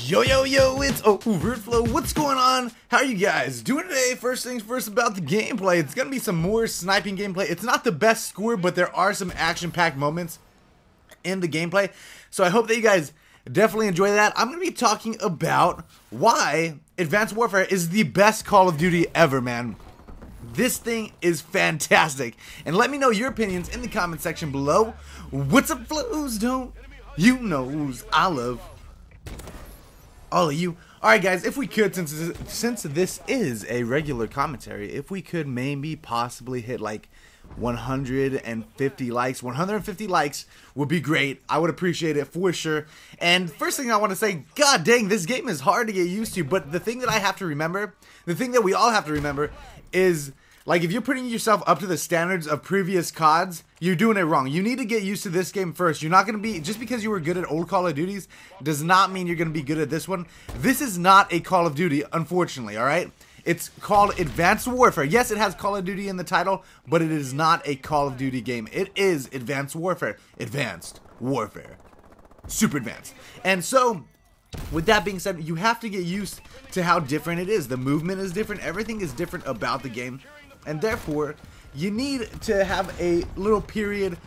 Yo, it's overtflow. What's going on? How are you guys doing today? First things first about the gameplay. It's gonna be some more sniping gameplay. It's not the best score, but there are some action-packed moments in the gameplay. So I hope that you guys definitely enjoy that. I'm gonna be talking about why Advanced Warfare is the best Call of Duty ever, man. This thing is fantastic. And let me know your opinions in the comment section below. What's up, flows? Don't you knows I love all of you. Alright guys, if we could, since this is a regular commentary, if we could maybe possibly hit like 150 likes. 150 likes would be great. I would appreciate it for sure. And first thing I want to say, god dang, this game is hard to get used to, but the thing that I have to remember, the thing that we all have to remember is, like, if you're putting yourself up to the standards of previous CODs, you're doing it wrong. You need to get used to this game first. You're not going to be, just because you were good at old Call of Duties, does not mean you're going to be good at this one. This is not a Call of Duty, unfortunately, alright? It's called Advanced Warfare. Yes, it has Call of Duty in the title, but it is not a Call of Duty game. It is Advanced Warfare. Advanced Warfare. Super advanced. And so, with that being said, you have to get used to how different it is. The movement is different. Everything is different about the game. And therefore, you need to have a little period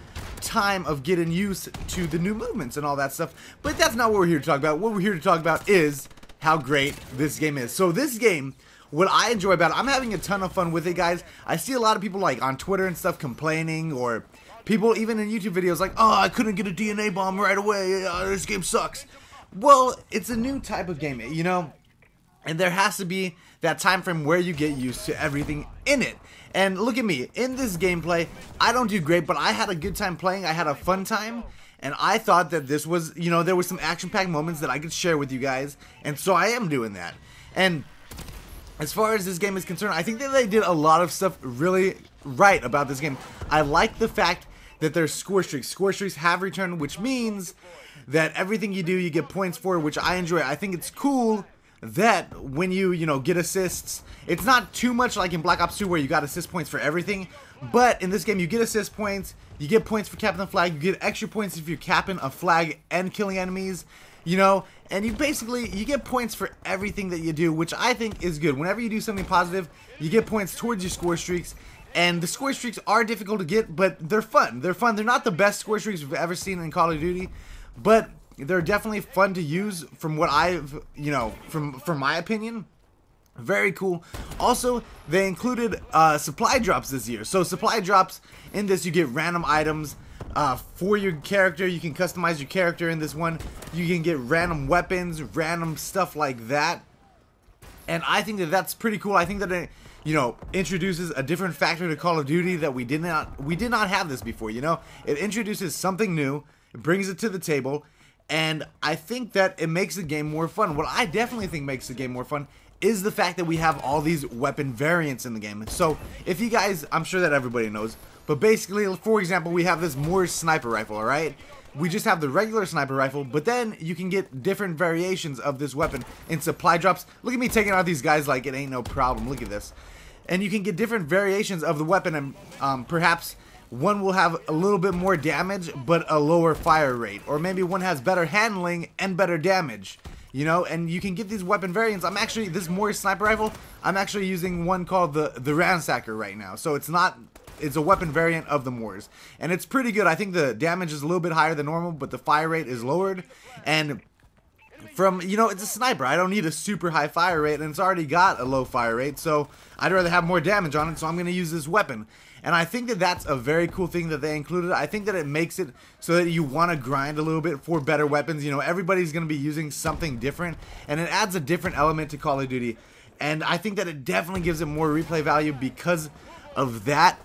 time of getting used to the new movements and all that stuff. But that's not what we're here to talk about. What we're here to talk about is how great this game is. So this game, what I enjoy about it, I'm having a ton of fun with it, guys. I see a lot of people like on Twitter and stuff complaining, or people even in YouTube videos like, oh, I couldn't get a DNA bomb right away. This game sucks. Well, it's a new type of game, you know, and there has to be that time frame where you get used to everything in it. And look at me, in this gameplay, I don't do great, but I had a good time playing. I had a fun time, and I thought that this was, you know, there were some action-packed moments that I could share with you guys, and so I am doing that. And as far as this game is concerned, I think that they did a lot of stuff really right about this game. I like the fact that there's score streaks. Score streaks have returned, which means that everything you do, you get points for, which I enjoy. I think it's cool that when you know, get assists, it's not too much like in Black Ops 2 where you got assist points for everything, but in this game you get assist points, you get points for capping the flag, you get extra points if you're capping a flag and killing enemies, you know, and you get points for everything that you do, which I think is good. Whenever you do something positive, you get points towards your score streaks, and the score streaks are difficult to get, but they're fun. They're fun. They're not the best score streaks we've ever seen in Call of Duty, but they're definitely fun to use from what I've, you know, from my opinion. Very cool. Also, they included supply drops this year. So supply drops in this, you get random items for your character. You can customize your character in this one. You can get random weapons, random stuff like that. And I think that that's pretty cool. I think that it, you know, introduces a different factor to Call of Duty that we did not have this before, you know. It introduces something new, it brings it to the table, and I think that it makes the game more fun. What I definitely think makes the game more fun is the fact that we have all these weapon variants in the game. So, if you guys, I'm sure that everybody knows, but basically, for example, we have this Moore sniper rifle, alright? We just have the regular sniper rifle, but then you can get different variations of this weapon in supply drops. Look at me taking out these guys like it ain't no problem. Look at this. And you can get different variations of the weapon, and perhaps one will have a little bit more damage, but a lower fire rate. Or maybe one has better handling and better damage. You know, and you can get these weapon variants. I'm actually, this Moore sniper rifle, I'm actually using one called the Ransacker right now. So it's not, it's a weapon variant of the Moors. And it's pretty good. I think the damage is a little bit higher than normal, but the fire rate is lowered. And from, you know, it's a sniper. I don't need a super high fire rate, and it's already got a low fire rate, so I'd rather have more damage on it, so I'm going to use this weapon. And I think that that's a very cool thing that they included. I think that it makes it so that you want to grind a little bit for better weapons. You know, everybody's going to be using something different, and it adds a different element to Call of Duty. And I think that it definitely gives it more replay value because of that.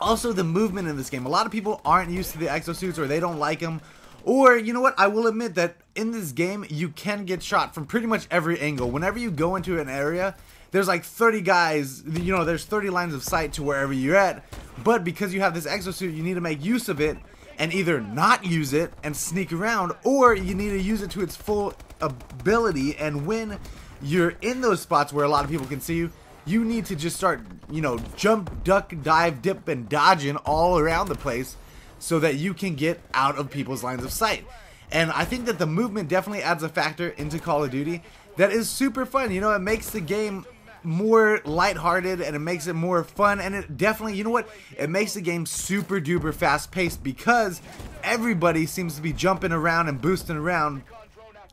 Also, the movement in this game. A lot of people aren't used to the exosuits, or they don't like them. Or, you know what, I will admit that in this game, you can get shot from pretty much every angle. Whenever you go into an area, there's like 30 guys, you know, there's 30 lines of sight to wherever you're at. But because you have this exosuit, you need to make use of it and either not use it and sneak around, or you need to use it to its full ability. And when you're in those spots where a lot of people can see you, you need to just start, you know, jump, duck, dive, dip, and dodging all around the place, so that you can get out of people's lines of sight. And I think that the movement definitely adds a factor into Call of Duty that is super fun. You know, it makes the game more lighthearted and it makes it more fun, and it definitely, you know what, it makes the game super duper fast paced because everybody seems to be jumping around and boosting around,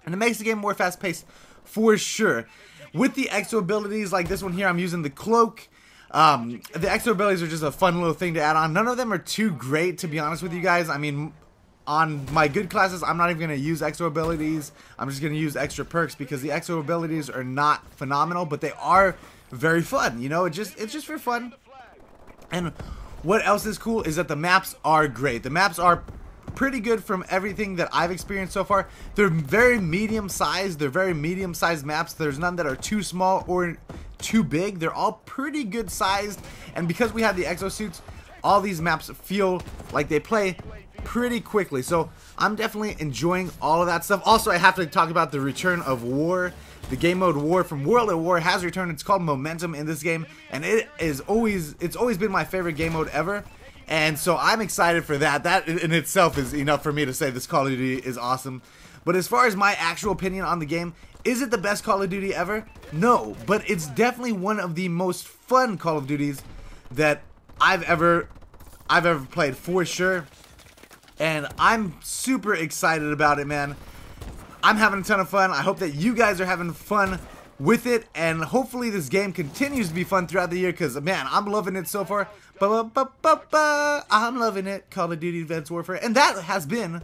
and it makes the game more fast paced for sure. With the exo abilities like this one here, I'm using the cloak. The exo abilities are just a fun little thing to add on. None of them are too great, to be honest with you guys. I mean, on my good classes, I'm not even going to use exo abilities. I'm just going to use extra perks because the exo abilities are not phenomenal, but they are very fun. You know, it's just for fun. And what else is cool is that the maps are great. The maps are pretty good from everything that I've experienced so far. They're very medium sized. They're very medium sized maps. There's none that are too small or too big. They're all pretty good sized. And because we have the exosuits, all these maps feel like they play pretty quickly. So I'm definitely enjoying all of that stuff. Also, I have to talk about the return of War. The game mode War from World at War has returned. It's called Momentum in this game, and it's always been my favorite game mode ever. And so I'm excited for that. That in itself is enough for me to say this Call of Duty is awesome. But as far as my actual opinion on the game, is it the best Call of Duty ever? No, but it's definitely one of the most fun Call of Duties that I've ever played, for sure. And I'm super excited about it, man. I'm having a ton of fun. I hope that you guys are having fun with it, and hopefully this game continues to be fun throughout the year, because, man, I'm loving it so far. I'm loving it. Call of Duty Advanced Warfare. And that has been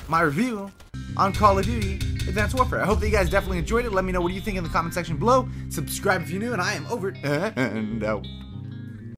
my review on Call of Duty Advanced Warfare. I hope that you guys definitely enjoyed it. Let me know what you think in the comment section below. Subscribe if you're new, and I am over and out.